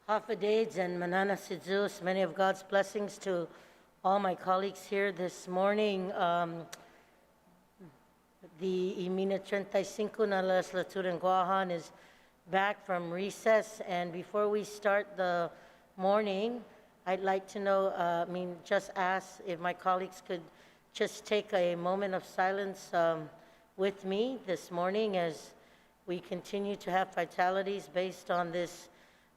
Hafidades and Manana Sidzus, many of God's blessings to all my colleagues here this morning. The Imina 35 na legislature in Guahan is back from recess, and before we start the morning, I'd like to know, just ask if my colleagues could just take a moment of silence with me this morning as we continue to have fatalities based on this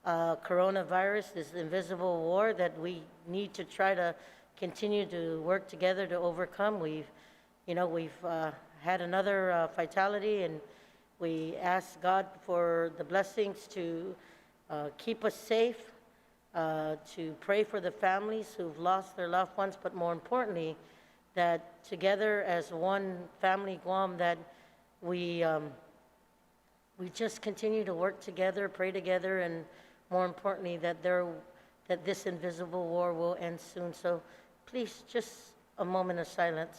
coronavirus, this invisible war that we need to try to continue to work together to overcome. We've had another fatality, and we ask God for the blessings to keep us safe, to pray for the families who've lost their loved ones, but more importantly, that together as one family Guam, that we just continue to work together, pray together, and more importantly, that this invisible war will end soon. So please, just a moment of silence.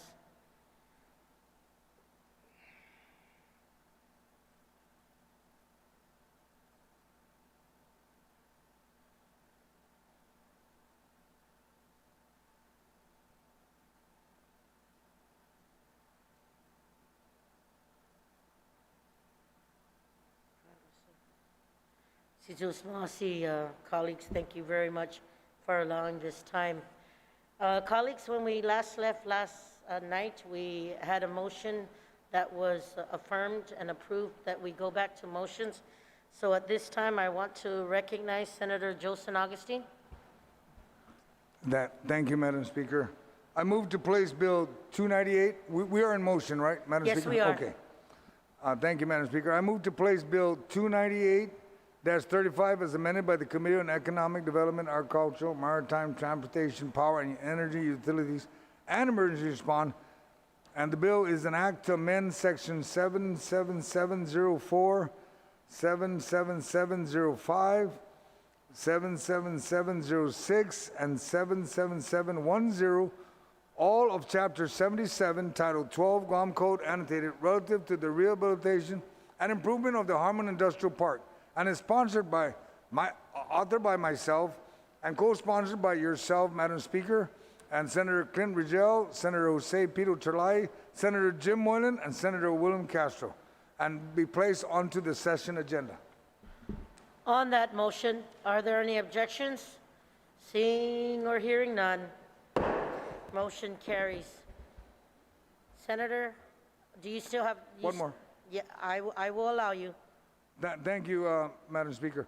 Sidzus Masi, colleagues, thank you very much for allowing this time. Colleagues, when we last left last night, we had a motion that was affirmed and approved that we go back to motions. So at this time, I want to recognize Senator Joseph Augustine. Thank you, Madam Speaker. I move to place Bill 298. We are in motion, right, Madam Yes, Speaker? we are. Okay. Thank you, Madam Speaker. I move to place Bill 298-35 as amended by the Committee on Economic Development, Agricultural, Maritime, Transportation, Power, and Energy Utilities, and Emergency Response. And the bill is an act to amend Section 77704, 77705, 77706, and 77710, all of Chapter 77, Title 12, Guam Code annotated, relative to the rehabilitation and improvement of the Harmon Industrial Park, and is authored by myself and co-sponsored by yourself, Madam Speaker, and Senator Clint Rigel, Senator Jose Pito Chalai, Senator Jim Moylan, and Senator William Castro, and be placed onto the session agenda. On that motion, are there any objections? Seeing or hearing none, motion carries. Senator, do you still have? One more. Yeah, I will allow you. Thank you, Madam Speaker.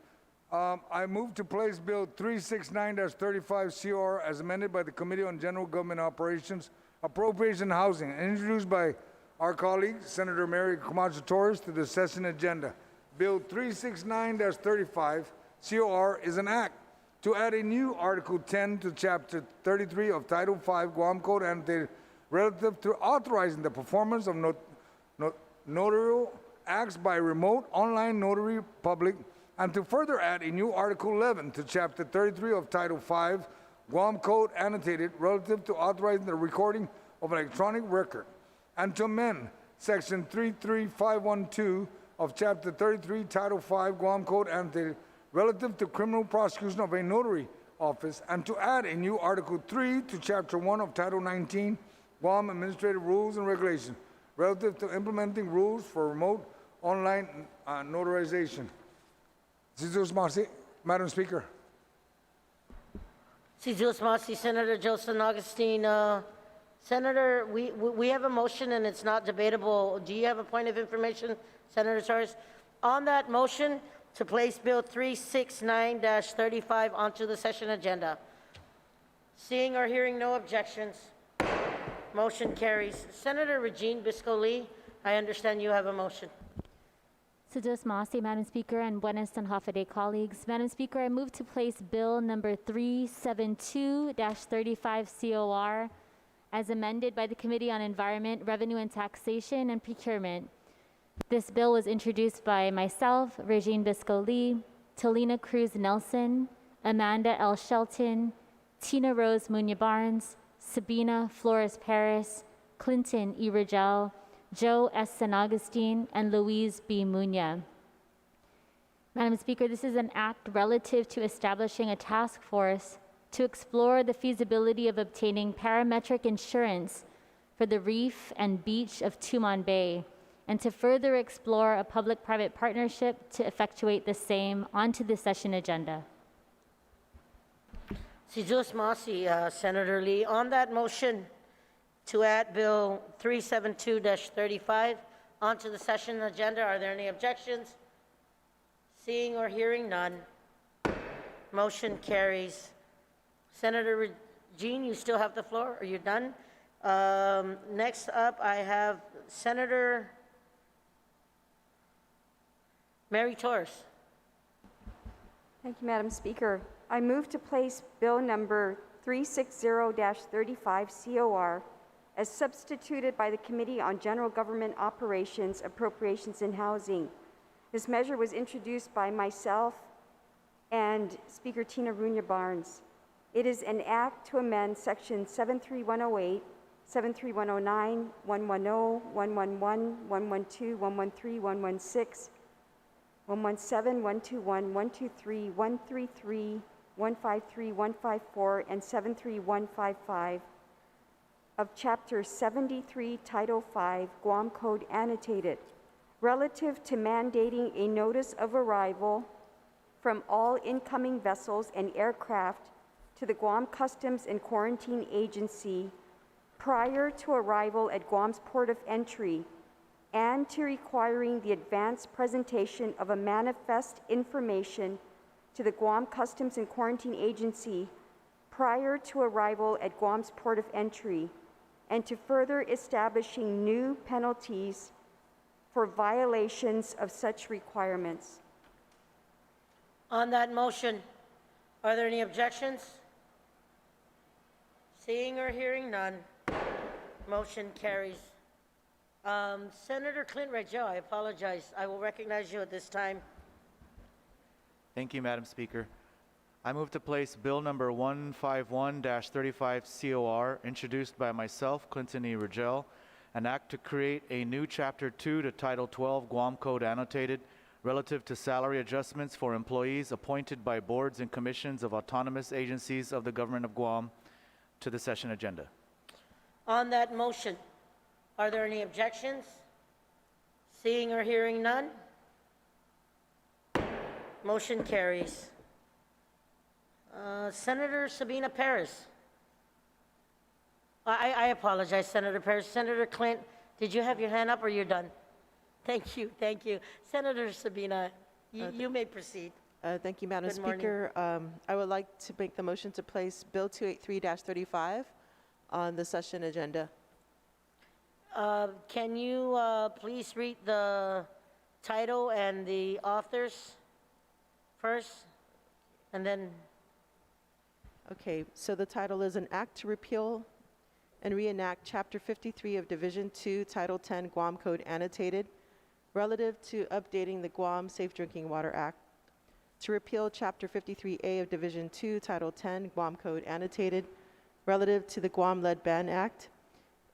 I move to place Bill 369-35 CR as amended by the Committee on General Government Operations, Appropriation and Housing, and introduced by our colleague, Senator Mary Camacho Torres, to the session agenda. Bill 369-35 CR is an act to add a new Article 10 to Chapter 33 of Title 5 Guam Code annotated relative to authorizing the performance of notarial acts by remote online notary public, and to further add a new Article 11 to Chapter 33 of Title 5 Guam Code annotated relative to authorizing the recording of an electronic record, and to amend Section 33512 of Chapter 33 Title 5 Guam Code annotated relative to criminal prosecution of a notary office, and to add a new Article 3 to Chapter 1 of Title 19 Guam Administrative Rules and Regulations relative to implementing rules for remote online notarization. Sidzus Masi, Madam Speaker. Sidzus Masi, Senator Joseph Augustine. Senator, we have a motion and it's not debatable. Do you have a point of information, Senator Torres? On that motion to place Bill 369-35 onto the session agenda. Seeing or hearing no objections, motion carries. Senator Regine Bisco-Lee, I understand you have a motion. Sidzus Masi, Madam Speaker, and Buenas and Hafa colleagues. Madam Speaker, I move to place Bill number 372-35 COR as amended by the Committee on Environment, Revenue and Taxation and Procurement. This bill was introduced by myself, Regine Bisco-Lee, Talina Cruz Nelson, Amanda L. Shelton, Tina Rose Munya-Barnes, Sabina Flores Paris, Clinton E. Rigel, Joe S. San Augustine, and Louise B. Munya. Madam Speaker, this is an act relative to establishing a task force to explore the feasibility of obtaining parametric insurance for the reef and beach of Tumon Bay, and to further explore a public-private partnership to effectuate the same onto the session agenda. Si Diyos Masi, Senator Lee, on that motion to add Bill 372-35 onto the session agenda, are there any objections? Seeing or hearing none, motion carries. Senator Jean, you still have the floor. Are you done? Next up, I have Senator Mary Torres. Thank you, Madam Speaker. I move to place Bill number 360-35 COR as substituted by the Committee on General Government Operations, Appropriations, and Housing. This measure was introduced by myself and Speaker Tina Runya Barnes. It is an act to amend Section 73108, 73109, 110, 111, 112, 113, 116, 117, 121, 123, 133, 153, 154, and 73155 of Chapter 73, Title 5, Guam Code Annotated, relative to mandating a notice of arrival from all incoming vessels and aircraft to the Guam Customs and Quarantine Agency prior to arrival at Guam's port of entry, and to requiring the advanced presentation of a manifest information to the Guam Customs and Quarantine Agency prior to arrival at Guam's port of entry, and to further establishing new penalties for violations of such requirements. On that motion, are there any objections? Seeing or hearing none, motion carries. Senator Clint Rangel, I apologize. I will recognize you at this time. Thank you, Madam Speaker. I move to place Bill number 151-35 COR, introduced by myself, Clinton E. Rangel, an act to create a new Chapter 2 to Title 12 Guam Code Annotated, relative to salary adjustments for employees appointed by boards and commissions of autonomous agencies of the Government of Guam, to the session agenda. On that motion, are there any objections? Seeing or hearing none, motion carries. Senator Sabina Perez. I apologize, Senator Perez. Senator Clint, did you have your hand up or you're done? Thank you, thank you. Senator Sabina, you may proceed. Thank you, Madam Good morning. Speaker. I would like to make the motion to place Bill 283-35 on the session agenda. Can you please read the title and the authors first, and then, Okay, so the title is An Act to Repeal and Reenact Chapter 53 of Division 2, Title 10, Guam Code Annotated, relative to updating the Guam Safe Drinking Water Act, to repeal Chapter 53A of Division 2, Title 10, Guam Code Annotated, relative to the Guam Lead Ban Act,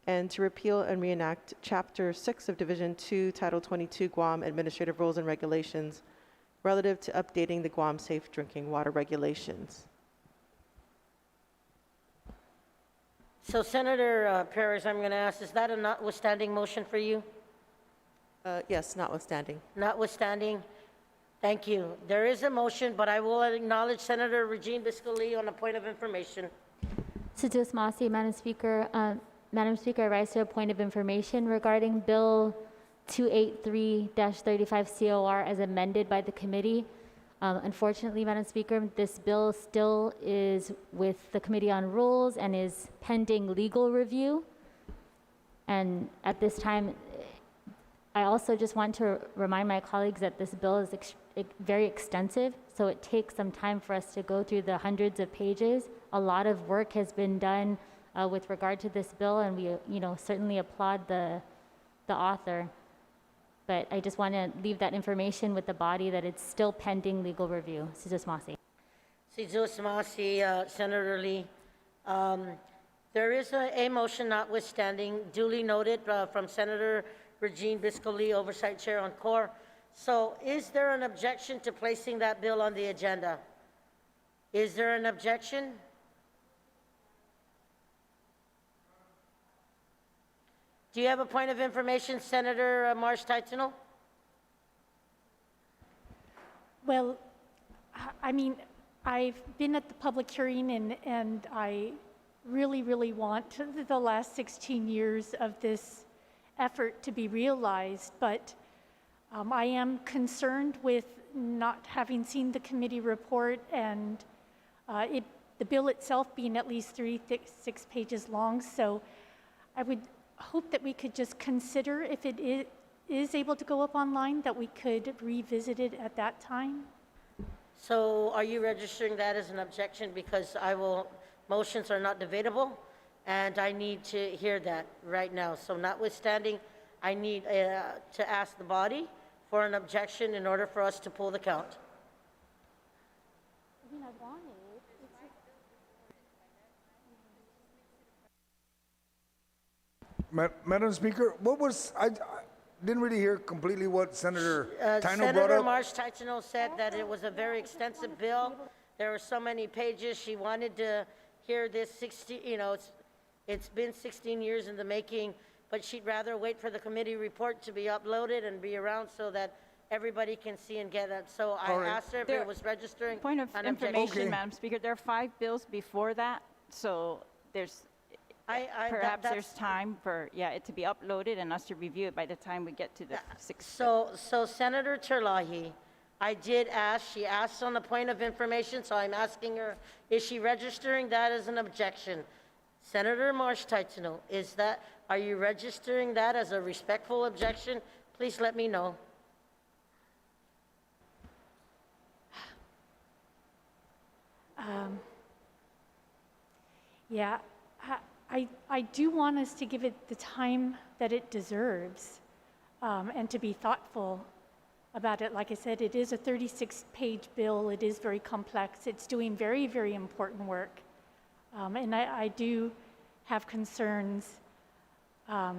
and to repeal and reenact Chapter 6 of Division 2, Title 22, Guam Administrative Rules and Regulations, relative to updating the Guam Safe Drinking Water Regulations. so Senator Perez, I'm going to ask, is that a notwithstanding motion for you? Yes, notwithstanding. Notwithstanding? Thank you. There is a motion, but I will acknowledge Senator Regine Biscoli on a point of information. Sidus Masi, Madam Speaker. Madam Speaker, I rise to a point of information regarding Bill 283-35 COR as amended by the committee. Unfortunately, Madam Speaker, this bill still is with the Committee on Rules and is pending legal review. And at this time, I also just want to remind my colleagues that this bill is very extensive, so it takes some time for us to go through the hundreds of pages. A lot of work has been done with regard to this bill, and we, certainly applaud the author. But I just want to leave that information with the body that it's still pending legal review. Sidus Masi. Si Diyos Masi, Senator Lee. There is a motion notwithstanding, duly noted from Senator Regine Biscoli, Oversight Chair on Core. So is there an objection to placing that bill on the agenda? Is there an objection? Do you have a point of information, Senator Marsh Titano? Well, I mean, I've been at the public hearing and I really want the last 16 years of this effort to be realized, but I am concerned with not having seen the committee report and the bill itself being at least 6 pages long. So I would hope that we could just consider, if it is able to go up online, that we could revisit it at that time. So are you registering that as an objection? Because motions are not debatable, and I need to hear that right now. So notwithstanding, I need to ask the body for an objection in order for us to pull the count. I mean, I want it. Madam Speaker, I didn't really hear completely what Senator Tino brought Senator up. Marsh Titano said that it was a very extensive bill. There were so many pages. She wanted to hear this it's been 16 years in the making, but she'd rather wait for the committee report to be uploaded and be around so that everybody can see and get it. So I All right. asked her if it was registering Point of an objection. information, Okay. Madam Speaker, there are 5 bills before that, so perhaps there's time for, it to be uploaded and us to review it by the time we get to the 6th. So Senator Terlahi, I did ask, she asked on the point of information, so I'm asking her, is she registering that as an objection? Senator Marsh Titano, are you registering that as a respectful objection? Please let me know. Yeah, I do want us to give it the time that it deserves and to be thoughtful about it. Like I said, it is a 36-page bill. It is very complex. It's doing very important work. And I do have concerns. I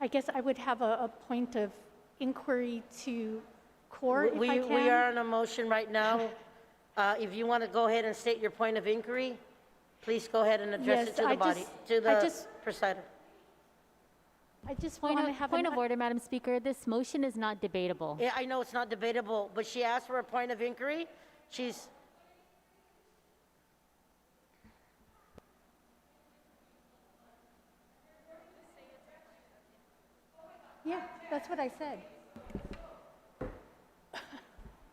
guess I would have a point of inquiry to court if I can. We are on a motion right now. If you want to go ahead and state your point of inquiry, please go ahead and address it to the body, to the presider. I just want to have Point of order, Madam Speaker. This motion is not debatable. Yeah, I know it's not debatable, but she asked for a point of inquiry. Yeah, that's what I said.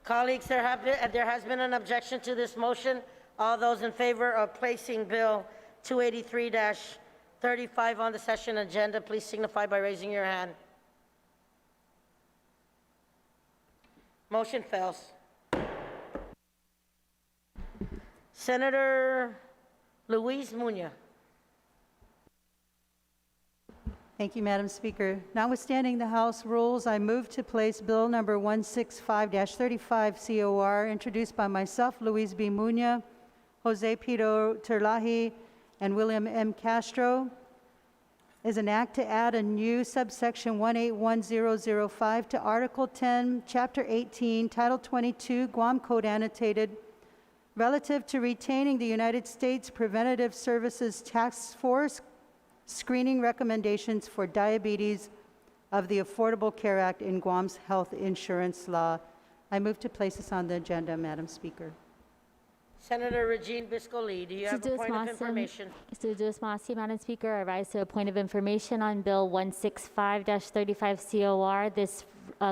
Colleagues, there has been an objection to this motion. All those in favor of placing Bill 283-35 on the session agenda, please signify by raising your hand. Motion fails. Senator Luis Muñoz. Thank you, Madam Speaker. Notwithstanding the House rules, I move to place Bill number 165-35 COR, introduced by myself, Luis B. Muñoz, Jose Pedro Terlahi, and William M. Castro, is an act to add a new subsection 181005 to Article 10, Chapter 18, Title 22, Guam Code Annotated, relative to retaining the United States Preventative Services Task Force screening recommendations for diabetes of the Affordable Care Act in Guam's health insurance law. I move to place this on the agenda, Madam Speaker. Senator Regine Biscoli, do you have a point of information? Madam Speaker, I rise to a point of information on Bill 165-35 COR. This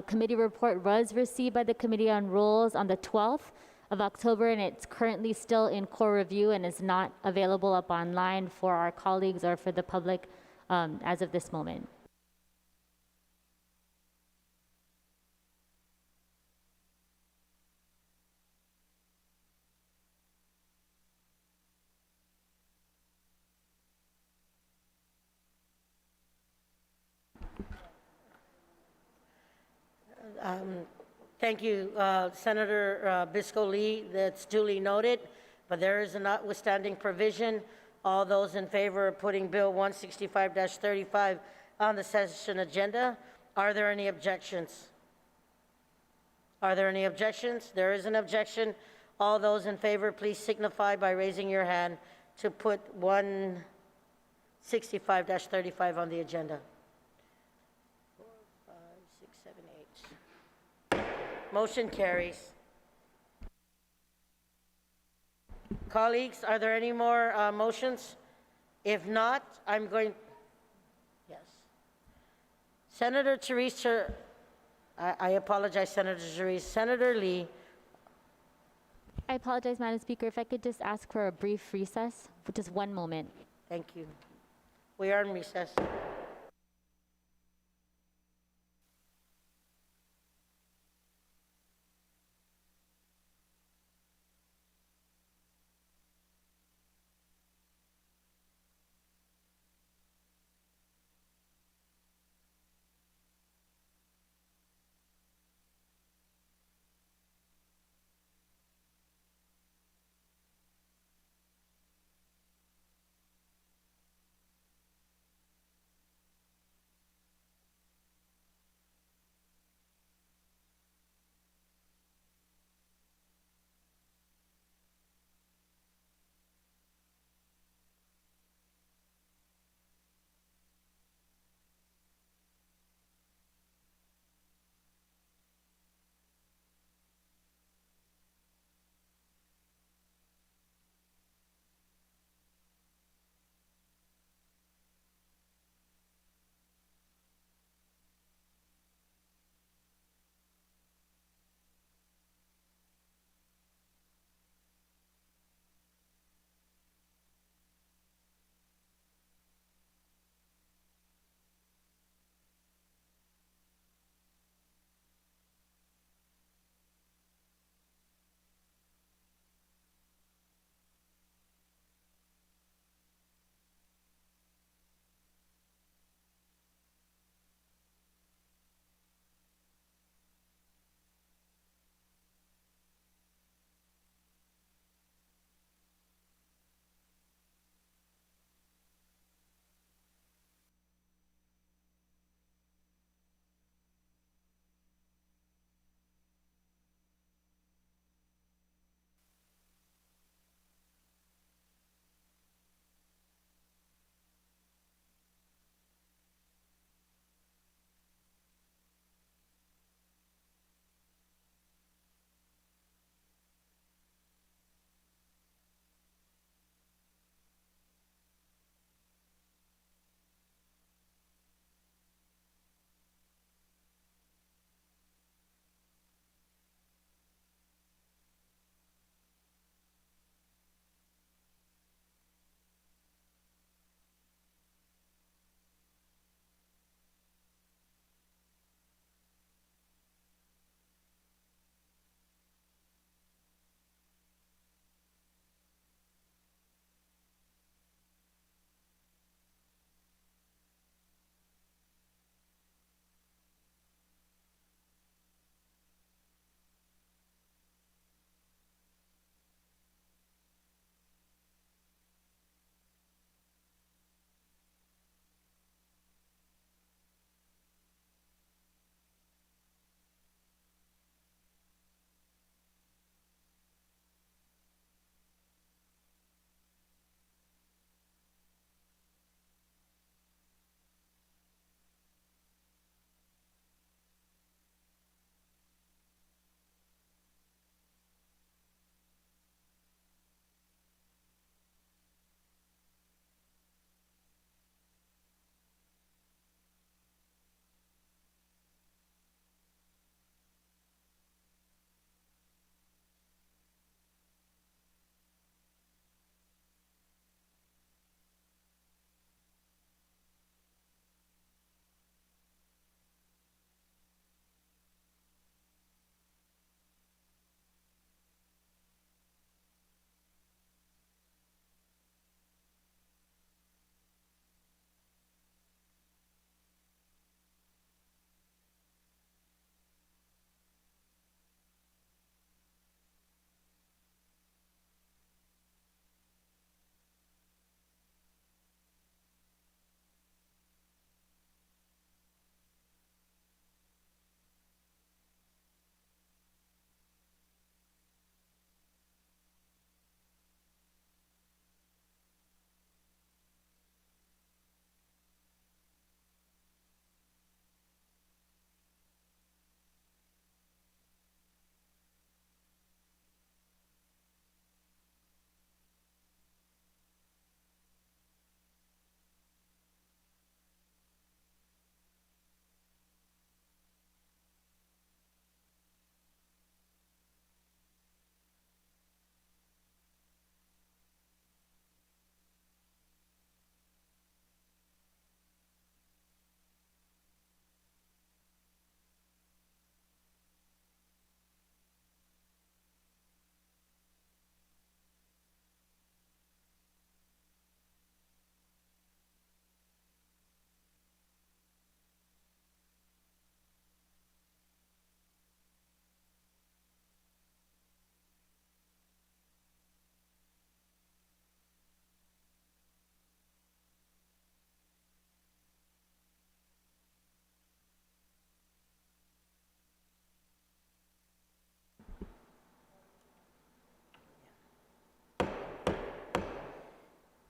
committee report was received by the Committee on Rules on the 12th of October, and it's currently still in core review and is not available up online for our colleagues or for the public as of this moment. Thank you, Senator Biscoli. That's duly noted. but there is a notwithstanding provision. All those in favor of putting Bill 165-35 on the session agenda, are there any objections? Are there any objections? There is an objection. All those in favor, please signify by raising your hand to put 165-35 on the agenda. 4, 5, 6, 7, 8. Motion carries. Colleagues, are there any more motions? If not, I'm going, yes. Senator Teresa, I apologize, Senator Teresa. Senator Lee, I apologize, Madam Speaker. If I could just ask for a brief recess for just 1 moment. thank you. We are in recess.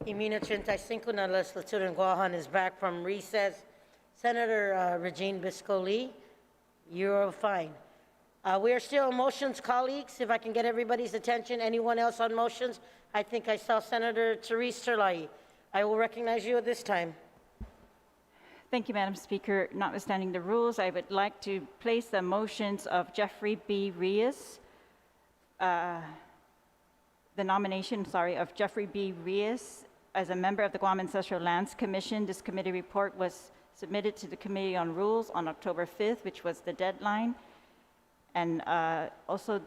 Y minuto 35 na legislatura en Guahan is back from recess. Senator Regine Biscoli, you're fine. We are still on motions, colleagues. If I can get everybody's attention. Anyone else on motions? I think I saw Senator Therese Terlai. I will recognize you at this time. Thank you, Madam Speaker. Notwithstanding the rules, I would like to place the motions of Jeffrey B. Reyes, the nomination, of Jeffrey B. Reyes as a member of the Guam Ancestral Lands Commission. This committee report was submitted to the Committee on Rules on October 5th, which was the deadline. And also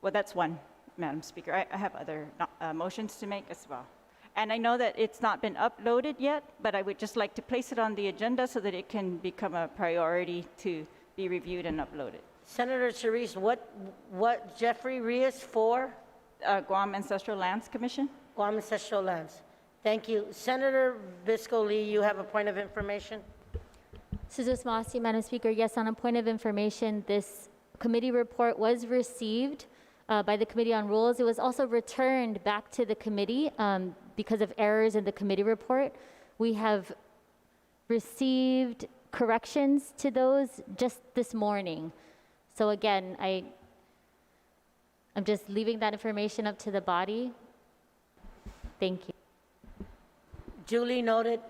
well, that's one, Madam Speaker. I have other motions to make as well. And I know that it's not been uploaded yet, but I would just like to place it on the agenda so that it can become a priority to be reviewed and uploaded. Senator Therese, what Jeffrey Reyes for? Guam Ancestral Lands Commission. Guam Ancestral Lands. Thank you. Senator Biscoli, you have a point of information? Suzus Masi, Madam Speaker, yes, on a point of information, this committee report was received by the Committee on Rules. It was also returned back to the committee because of errors in the committee report. We have received corrections to those just this morning. So again, I'm just leaving that information up to the body. Thank you. Duly noted,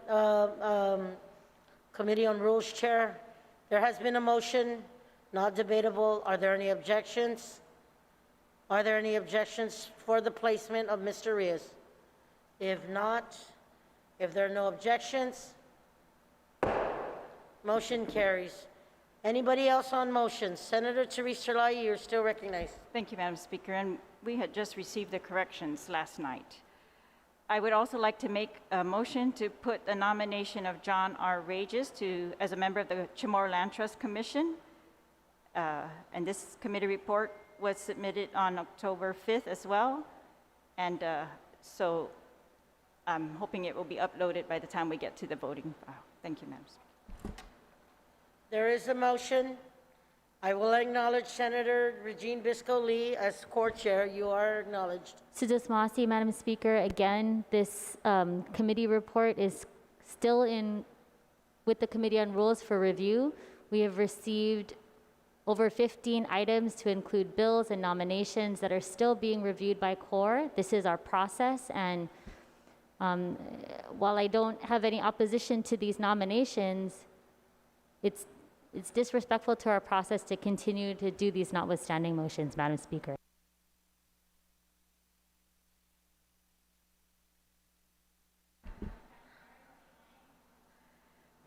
Committee on Rules Chair. There has been a motion, not debatable. Are there any objections? Are there any objections for the placement of Mr. Reyes? If not, if there are no objections, motion carries. Anybody else on motions? Senator Therese Terlai, you're still recognized. Thank you, Madam Speaker. And we had just received the corrections last night. I would also like to make a motion to put the nomination of John R. Rages as a member of the Chamorro Land Trust Commission. And this committee report was submitted on October 5th as well. And so I'm hoping it will be uploaded by the time we get to the voting file. Thank you, Madam Speaker. There is a motion. I will acknowledge Senator Regine Biscoli as co-chair. You are acknowledged. Suzus Masi, Madam Speaker, again, this committee report is still with the Committee on Rules for review. We have received over 15 items to include bills and nominations that are still being reviewed by CORE. This is our process, and while I don't have any opposition to these nominations, it's disrespectful to our process to continue to do these notwithstanding motions, Madam Speaker.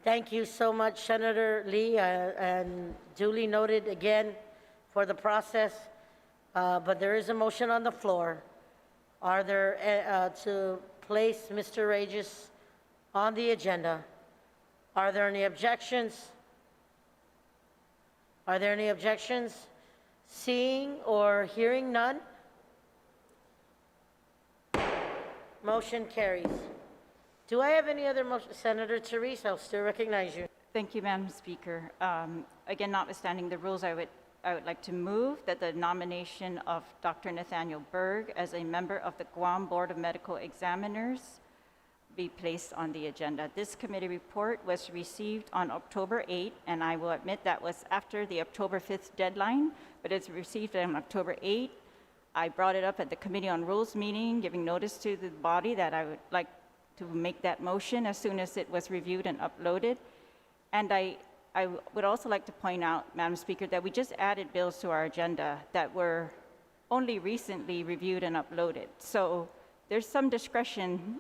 Thank you so much, Senator Lee, and duly noted again for the process. But there is a motion on the floor. Are there to place Mr. Rages on the agenda? Are there any objections? Are there any objections? Seeing or hearing none? Motion carries. Do I have any other motion? Senator Therese, I'll still recognize you. Thank you, Madam Speaker. Again, notwithstanding the rules, I would like to move that the nomination of Dr. Nathaniel Berg as a member of the Guam Board of Medical Examiners be placed on the agenda. This committee report was received on October 8th, and I will admit that was after the October 5th deadline, but it's received on October 8th. I brought it up at the Committee on Rules meeting, giving notice to the body that I would like to make that motion as soon as it was reviewed and uploaded. And I would also like to point out, Madam Speaker, that we just added bills to our agenda that were only recently reviewed and uploaded. So there's some discretion,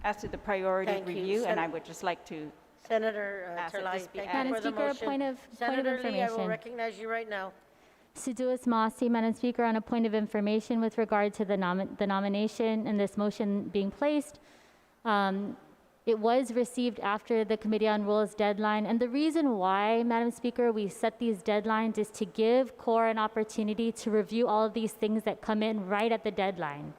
as to the priority Thank you. review, and I would just like to Senator ask that Terlai, this be thank Madam you for the Speaker, a motion. point of Senator Lee, I will information. recognize you right now. Suzus Masi, Madam Speaker, on a point of information with regard to the nomination and this motion being placed. It was received after the Committee on Rules deadline, and the reason why, Madam Speaker, we set these deadlines is to give CORE an opportunity to review all of these things that come in right at the deadline.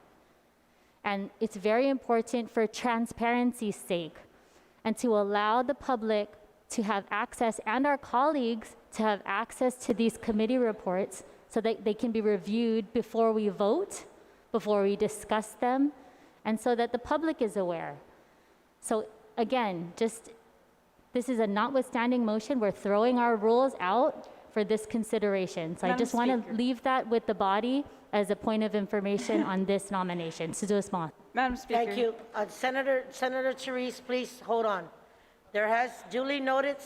And it's very important for transparency's sake and to allow the public to have access, and our colleagues to have access to these committee reports so that they can be reviewed before we vote, before we discuss them, and so that the public is aware. So again, this is a notwithstanding motion. We're throwing our rules out for this consideration. So I Madam just want to Speaker. leave that with the body as a point of information on this nomination. Madam Speaker. Thank you. Senator Therese, please hold on. There has duly noted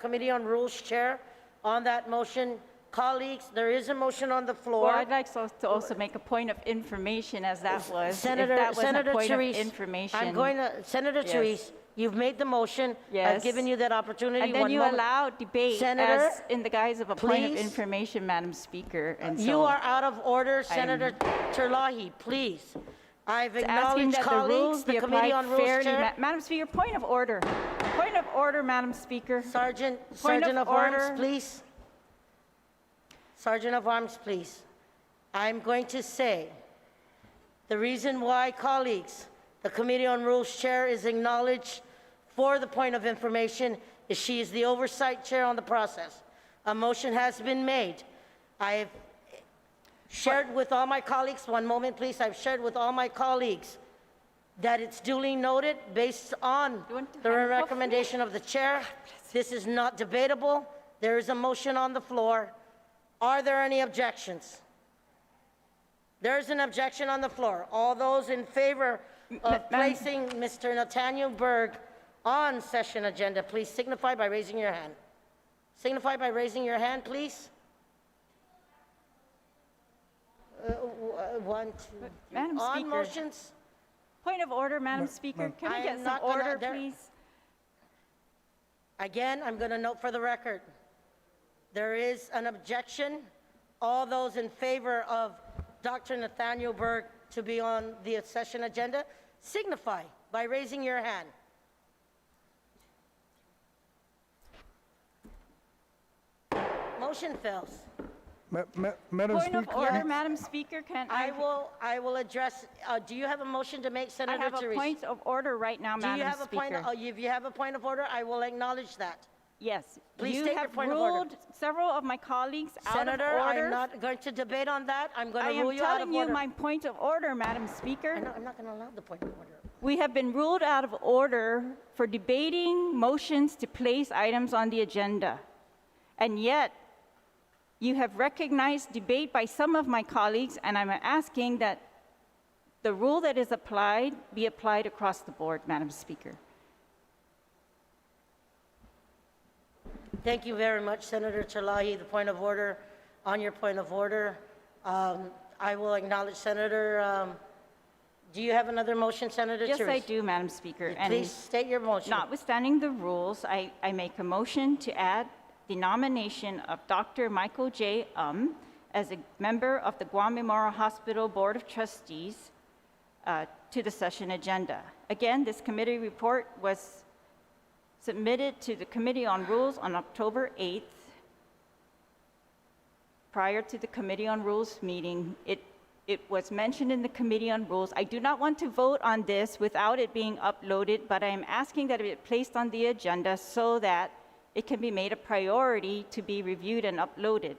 Committee on Rules Chair on that motion. Colleagues, there is a motion on the floor. Well, I'd like to also make a point of information as that was. If Senator that was a point of Therese, information. I'm going to, Senator Yes. Therese, you've made the motion. I've Yes. given you that opportunity. And then One you moment. allow debate Senator, as in the guise of a point of please. information, Madam Speaker. And so You are out of order, Senator Terlahi, please. I've asking acknowledged that the rules colleagues, be the Committee applied on Rules fairly. Chair. Madam Speaker, point of order. Point of order, Madam Speaker. Sergeant Point of of Arms, order. please. Sergeant of Arms, please. I'm going to say, the reason why, colleagues, the Committee on Rules Chair is acknowledged for the point of information is she is the oversight chair on the process. A motion has been made. I have shared with all my colleagues, one moment please, I've shared with all my colleagues that it's duly noted based on You want to the hand it off? recommendation of the chair. This is not debatable. There is a motion on the floor. Are there any objections? There is an objection on the floor. All those in favor of placing Mr. Nathaniel Berg on session agenda, please signify by raising your hand. Signify by raising your hand, please. One, two, three. Madam On Speaker. motions, Point of order, Madam Speaker. Can I we get am some not gonna- order, there- please? again, I'm going to note for the record, there is an objection. All those in favor of Dr. Nathaniel Berg to be on the session agenda, signify by raising your hand. Motion fails. Madam Point of Speaker, order, Madam Speaker. Can I will address, do you have a motion to make, I Senator have a Therese? point of order right now, Do you Madam have a point, Speaker. if you have a point of order, I will acknowledge that. Yes. Please You state your have point of order. ruled several of my colleagues out of Senator, order. I'm not going to debate on that. I'm going I to am rule you out of telling you order. my point of order, Madam Speaker. I'm not going to allow the point of order. We have been ruled out of order for debating motions to place items on the agenda. And yet, you have recognized debate by some of my colleagues, and I'm asking that the rule that is applied be applied across the board, Madam Speaker. Thank you very much, Senator Terlahi. The point of order, on your point of order, I will acknowledge Senator, do you have another motion, Senator Yes, I Therese? do, Madam Speaker. And Please state your motion. notwithstanding the rules, I make a motion to add the nomination of Dr. Michael J. As a member of the Guam Memorial Hospital Board of Trustees to the session agenda. Again, this committee report was submitted to the Committee on Rules on October 8th. Prior to the Committee on Rules meeting, it was mentioned in the Committee on Rules. I do not want to vote on this without it being uploaded, but I am asking that it be placed on the agenda so that it can be made a priority to be reviewed and uploaded.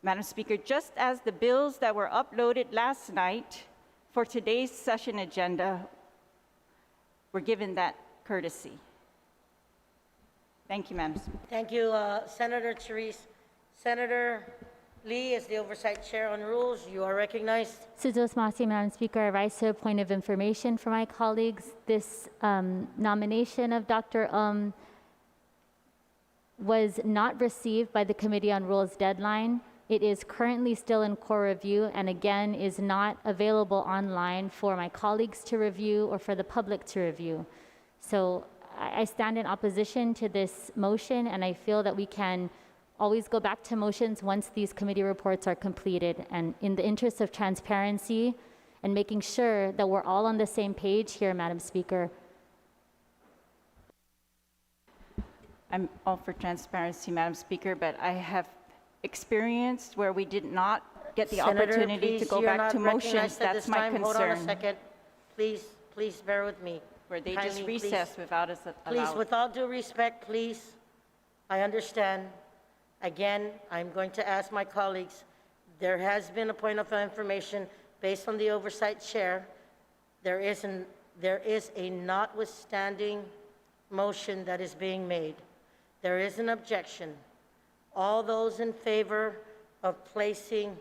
Madam Speaker, just as the bills that were uploaded last night for today's session agenda were given that courtesy. Thank you, Madam Speaker. Thank you, Senator Therese. Senator Lee is the Oversight Chair on Rules. You are recognized. Madam Speaker, I rise to a point of information for my colleagues. This nomination of Dr. Was not received by the Committee on Rules deadline. It is currently still in core review and again is not available online for my colleagues to review or for the public to review. So I stand in opposition to this motion, and I feel that we can always go back to motions once these committee reports are completed. And in the interest of transparency and making sure that we're all on the same page here, Madam Speaker, I'm all for transparency, Madam Speaker, but I have experienced where we did not get the Senator, opportunity to please, go you're back to not motions. recognized at That's this my time. Hold on a concern. second. Please bear with me. Where they just Kindly, please. recess without us Please, allowing. with all due respect, please, I understand. Again, I'm going to ask my colleagues, there has been a point of information based on the oversight chair, there is a notwithstanding motion that is being made. There is an objection. All those in favor of placing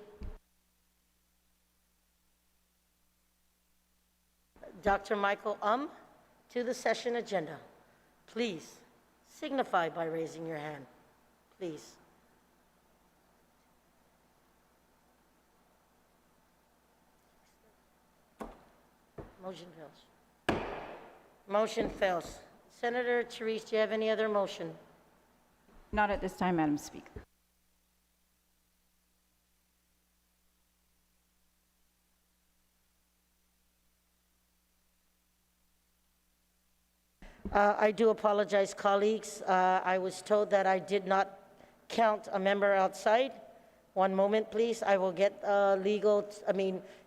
Dr. Michael to the session agenda, please signify by raising your hand, please. Motion fails. Motion fails. Senator Therese, do you have any other motion? Not at this time, Madam Speaker. I do apologize, colleagues. I was told that I did not count a member outside. One moment, please. I will get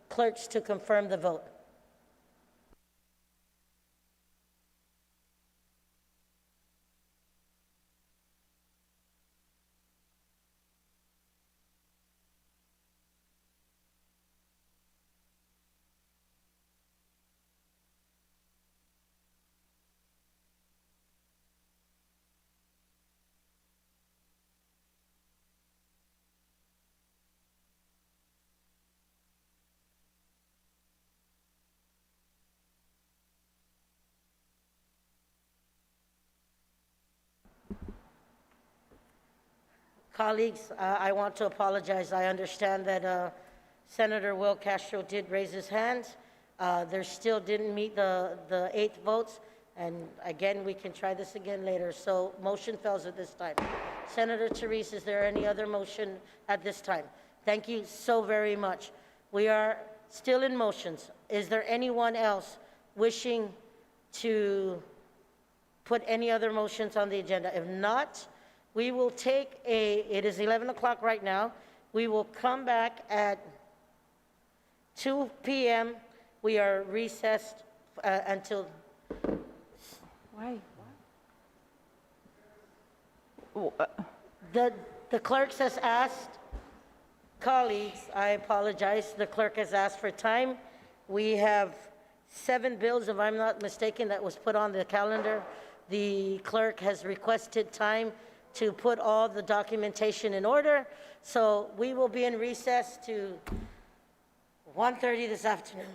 clerks to confirm the vote. Colleagues, I want to apologize. I understand that Senator Will Castro did raise his hand. There still didn't meet the 8 votes, and again, we can try this again later. So motion fails at this time. Senator Therese, is there any other motion at this time? Thank you so very much. We are still in motions. Is there anyone else wishing to put any other motions on the agenda? If not, we will take it is 11 o'clock right now. We will come back at 2 p.m. We are recessed until... Why? The clerk has asked, colleagues, I apologize, the clerk has asked for time. We have 7 bills, if I'm not mistaken, that was put on the calendar. The clerk has requested time to put all the documentation in order. So we will be in recess to 1:30 this afternoon.